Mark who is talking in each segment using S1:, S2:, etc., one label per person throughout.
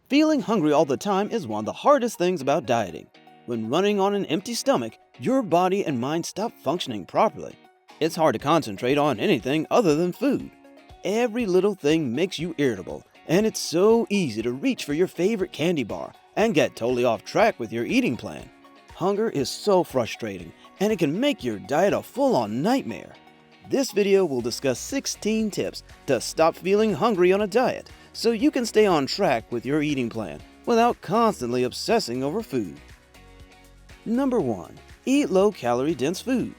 S1: Feeling hungry all the time is one of the hardest things about dieting. When running on an empty stomach, your body and mind stop functioning properly. It's hard to concentrate on anything other than food. Every little thing makes you irritable, and it's so easy to reach for your favorite candy bar and get totally off track with your eating plan. Hunger is so frustrating, and it can make your diet a full-on nightmare. This video will discuss 16 tips to stop feeling hungry on a diet so you can stay on track with your eating plan without constantly obsessing over food. Number 1. Eat low-calorie dense food.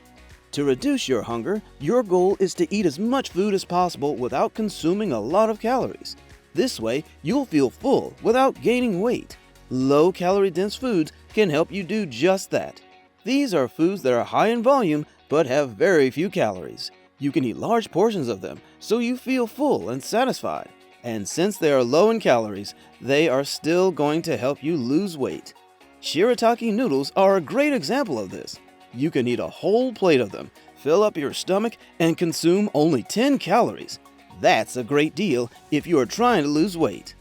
S1: To reduce your hunger, your goal is to eat as much food as possible without consuming a lot of calories. This way, you'll feel full without gaining weight. Low-calorie dense foods can help you do just that. These are foods that are high in volume but have very few calories. You can eat large portions of them so you feel full and satisfied. And since they are low in calories, they are still going to help you lose weight. Shirataki noodles are a great example of this. You can eat a whole plate of them, fill up your stomach, and consume only 10 calories. That's a great deal if you are trying to lose weight.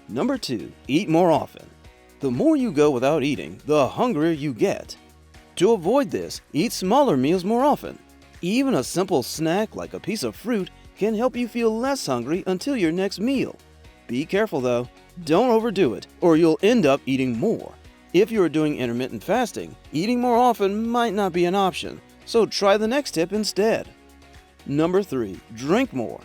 S1: Number 2. Eat more often. The more you go without eating, the hungrier you get. To avoid this, eat smaller meals more often. Even a simple snack like a piece of fruit can help you feel less hungry until your next meal. Be careful though, don't overdo it or you'll end up eating more. If you are doing intermittent fasting, eating more often might not be an option, so try the next tip instead. Number 3. Drink more.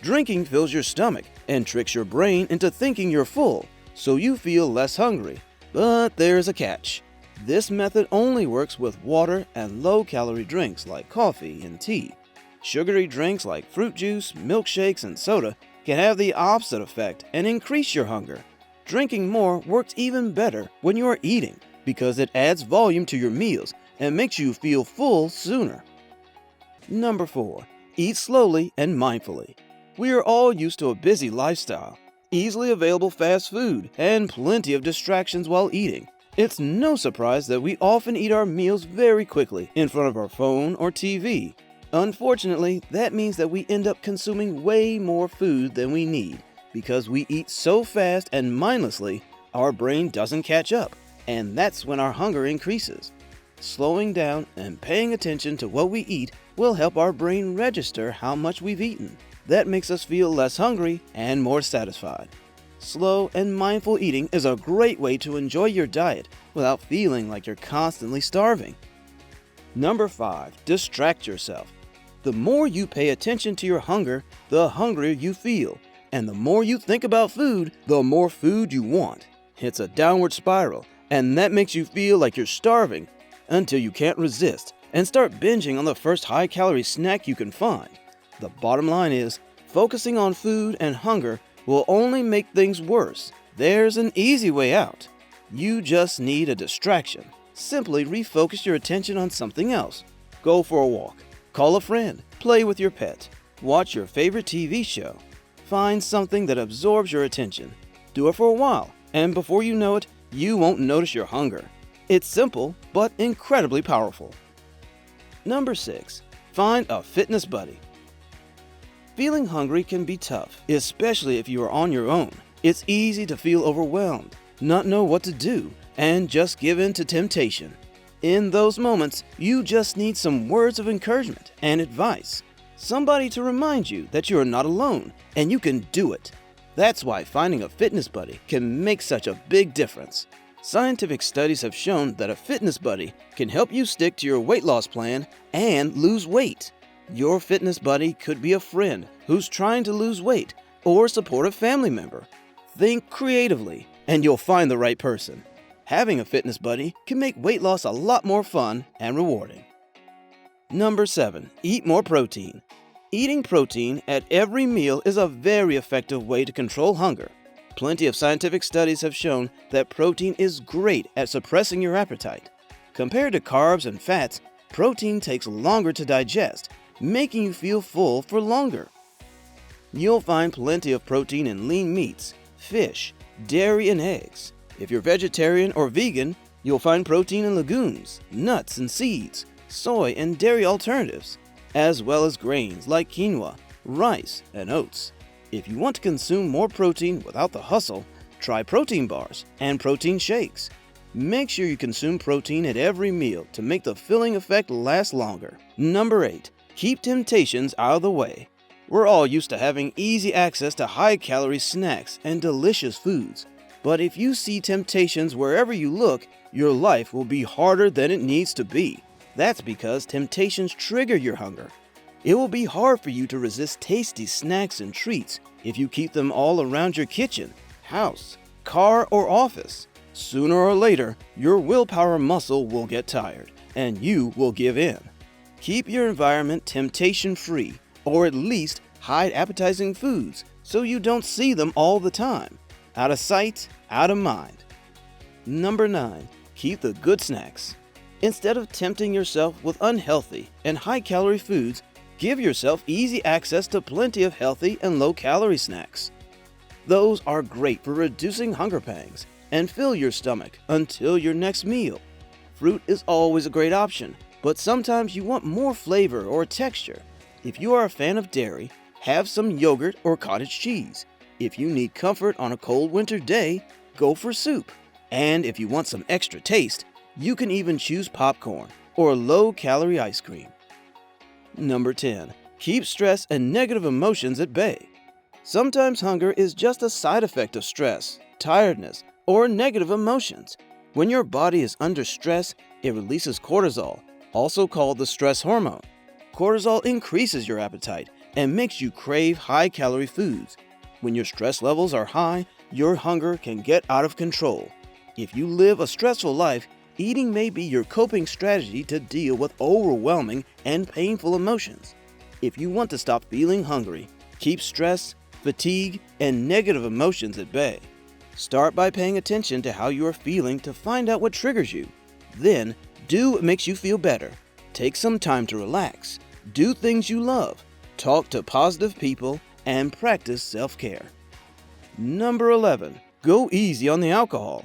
S1: Drinking fills your stomach and tricks your brain into thinking you're full, so you feel less hungry. But there's a catch. This method only works with water and low-calorie drinks like coffee and tea. Sugary drinks like fruit juice, milkshakes, and soda can have the opposite effect and increase your hunger. Drinking more works even better when you are eating because it adds volume to your meals and makes you feel full sooner. Number 4. Eat slowly and mindfully. We are all used to a busy lifestyle, easily available fast food, and plenty of distractions while eating. It's no surprise that we often eat our meals very quickly in front of our phone or TV. Unfortunately, that means that we end up consuming way more food than we need. Because we eat so fast and mindlessly, our brain doesn't catch up, and that's when our hunger increases. Slowing down and paying attention to what we eat will help our brain register how much we've eaten. That makes us feel less hungry and more satisfied. Slow and mindful eating is a great way to enjoy your diet without feeling like you're constantly starving. Number 5. Distract yourself. The more you pay attention to your hunger, the hungrier you feel. And the more you think about food, the more food you want. It's a downward spiral, and that makes you feel like you're starving until you can't resist and start binging on the first high-calorie snack you can find. The bottom line is, focusing on food and hunger will only make things worse. There's an easy way out. You just need a distraction. Simply refocus your attention on something else. Go for a walk, call a friend, play with your pet, watch your favorite TV show. Find something that absorbs your attention. Do it for a while, and before you know it, you won't notice your hunger. It's simple, but incredibly powerful. Number 6. Find a fitness buddy. Feeling hungry can be tough, especially if you are on your own. It's easy to feel overwhelmed, not know what to do, and just give in to temptation. In those moments, you just need some words of encouragement and advice. Somebody to remind you that you are not alone and you can do it. That's why finding a fitness buddy can make such a big difference. Scientific studies have shown that a fitness buddy can help you stick to your weight loss plan and lose weight. Your fitness buddy could be a friend who's trying to lose weight or support a family member. Think creatively and you'll find the right person. Having a fitness buddy can make weight loss a lot more fun and rewarding. Number 7. Eat more protein. Eating protein at every meal is a very effective way to control hunger. Plenty of scientific studies have shown that protein is great at suppressing your appetite. Compared to carbs and fats, protein takes longer to digest, making you feel full for longer. You'll find plenty of protein in lean meats, fish, dairy, and eggs. If you're vegetarian or vegan, you'll find protein in legumes, nuts and seeds, soy and dairy alternatives, as well as grains like quinoa, rice, and oats. If you want to consume more protein without the hustle, Try protein bars and protein shakes. Make sure you consume protein at every meal to make the filling effect last longer. Number 8. Keep temptations out of the way. We're all used to having easy access to high-calorie snacks and delicious foods. But if you see temptations wherever you look, your life will be harder than it needs to be. That's because temptations trigger your hunger. It will be hard for you to resist tasty snacks and treats if you keep them all around your kitchen, house, car, or office. Sooner or later, your willpower muscle will get tired, and you will give in. Keep your environment temptation-free, or at least hide appetizing foods so you don't see them all the time. Out of sight, out of mind. Number 9. Keep the good snacks. Instead of tempting yourself with unhealthy and high-calorie foods, give yourself easy access to plenty of healthy and low-calorie snacks. Those are great for reducing hunger pangs and fill your stomach until your next meal. Fruit is always a great option, but sometimes you want more flavor or texture. If you are a fan of dairy, have some yogurt or cottage cheese. If you need comfort on a cold winter day, go for soup. And if you want some extra taste, you can even choose popcorn or low-calorie ice cream. Number 10. Keep stress and negative emotions at bay. Sometimes hunger is just a side effect of stress, tiredness, or negative emotions. When your body is under stress, it releases cortisol, also called the stress hormone. Cortisol increases your appetite and makes you crave high-calorie foods. When your stress levels are high, your hunger can get out of control. If you live a stressful life, eating may be your coping strategy to deal with overwhelming and painful emotions. If you want to stop feeling hungry, keep stress, fatigue, and negative emotions at bay. Start by paying attention to how you are feeling to find out what triggers you. Then, do what makes you feel better. Take some time to relax. Do things you love. Talk to positive people and practice self-care. Number 11. Go easy on the alcohol.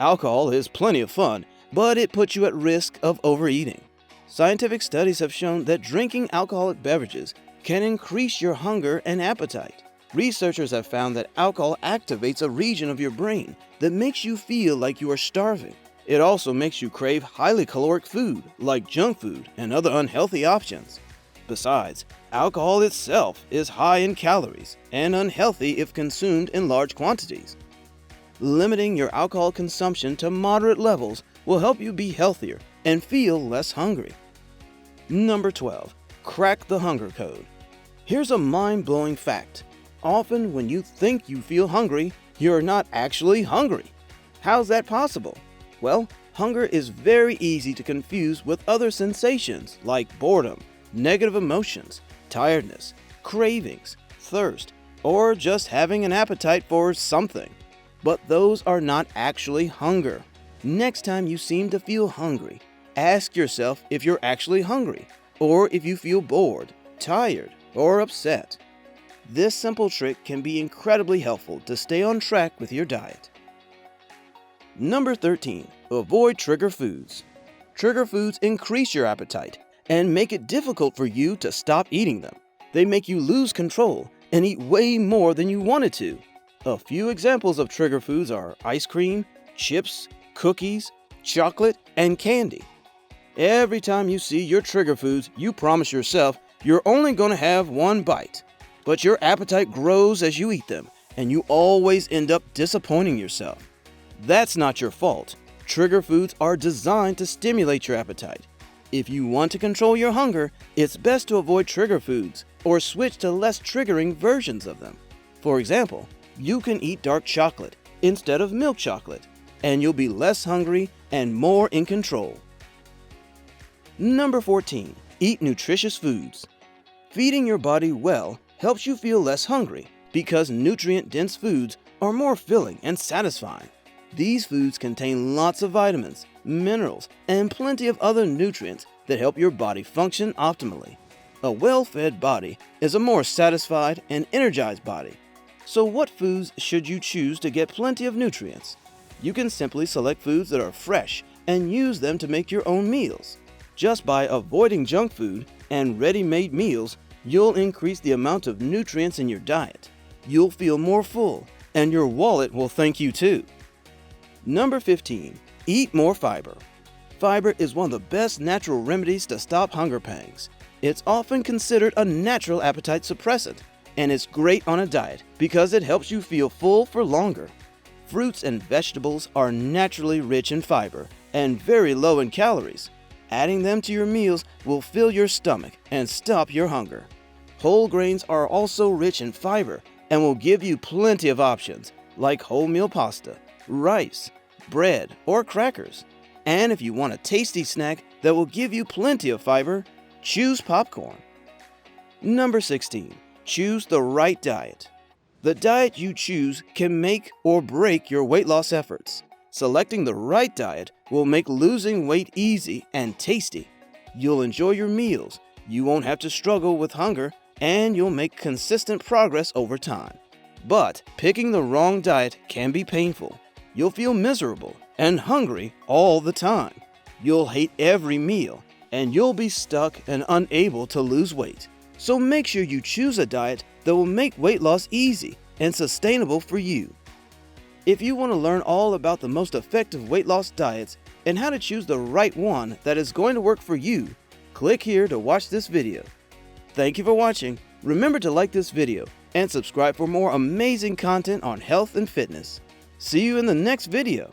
S1: Alcohol is plenty of fun, but it puts you at risk of overeating. Scientific studies have shown that drinking alcoholic beverages can increase your hunger and appetite. Researchers have found that alcohol activates a region of your brain that makes you feel like you are starving. It also makes you crave highly caloric food, like junk food and other unhealthy options. Besides, alcohol itself is high in calories and unhealthy if consumed in large quantities. Limiting your alcohol consumption to moderate levels will help you be healthier and feel less hungry. Number 12. Crack the hunger code. Here's a mind-blowing fact. Often when you think you feel hungry, you're not actually hungry. How's that possible? Well, hunger is very easy to confuse with other sensations like boredom, negative emotions, tiredness, cravings, thirst, or just having an appetite for something. But those are not actually hunger. Next time you seem to feel hungry, ask yourself if you're actually hungry, or if you feel bored, tired, or upset. This simple trick can be incredibly helpful to stay on track with your diet. Number 13. Avoid trigger foods. Trigger foods increase your appetite and make it difficult for you to stop eating them. They make you lose control and eat way more than you wanted to. A few examples of trigger foods are ice cream, chips, cookies, chocolate, and candy. Every time you see your trigger foods, you promise yourself you're only going to have one bite. But your appetite grows as you eat them, and you always end up disappointing yourself. That's not your fault. Trigger foods are designed to stimulate your appetite. If you want to control your hunger, it's best to avoid trigger foods or switch to less triggering versions of them. For example, you can eat dark chocolate instead of milk chocolate, and you'll be less hungry and more in control. Number 14. Eat nutritious foods. Feeding your body well helps you feel less hungry because nutrient-dense foods are more filling and satisfying. These foods contain lots of vitamins, minerals, and plenty of other nutrients that help your body function optimally. A well-fed body is a more satisfied and energized body. So what foods should you choose to get plenty of nutrients? You can simply select foods that are fresh and use them to make your own meals. Just by avoiding junk food and ready-made meals, you'll increase the amount of nutrients in your diet. You'll feel more full and your wallet will thank you too. Number 15. Eat more fiber. Fiber is one of the best natural remedies to stop hunger pangs. It's often considered a natural appetite suppressant, and it's great on a diet because it helps you feel full for longer. Fruits and vegetables are naturally rich in fiber and very low in calories. Adding them to your meals will fill your stomach and stop your hunger. Whole grains are also rich in fiber and will give you plenty of options like wholemeal pasta, rice, bread, or crackers. And if you want a tasty snack that will give you plenty of fiber, choose popcorn. Number 16. Choose the right diet. The diet you choose can make or break your weight loss efforts. Selecting the right diet will make losing weight easy and tasty. You'll enjoy your meals, you won't have to struggle with hunger, and you'll make consistent progress over time. But picking the wrong diet can be painful. You'll feel miserable and hungry all the time. You'll hate every meal, and you'll be stuck and unable to lose weight. So make sure you choose a diet that will make weight loss easy and sustainable for you. If you want to learn all about the most effective weight loss diets and how to choose the right one that is going to work for you, click here to watch this video. Thank you for watching. Remember to like this video and subscribe for more amazing content on health and fitness. See you in the next video.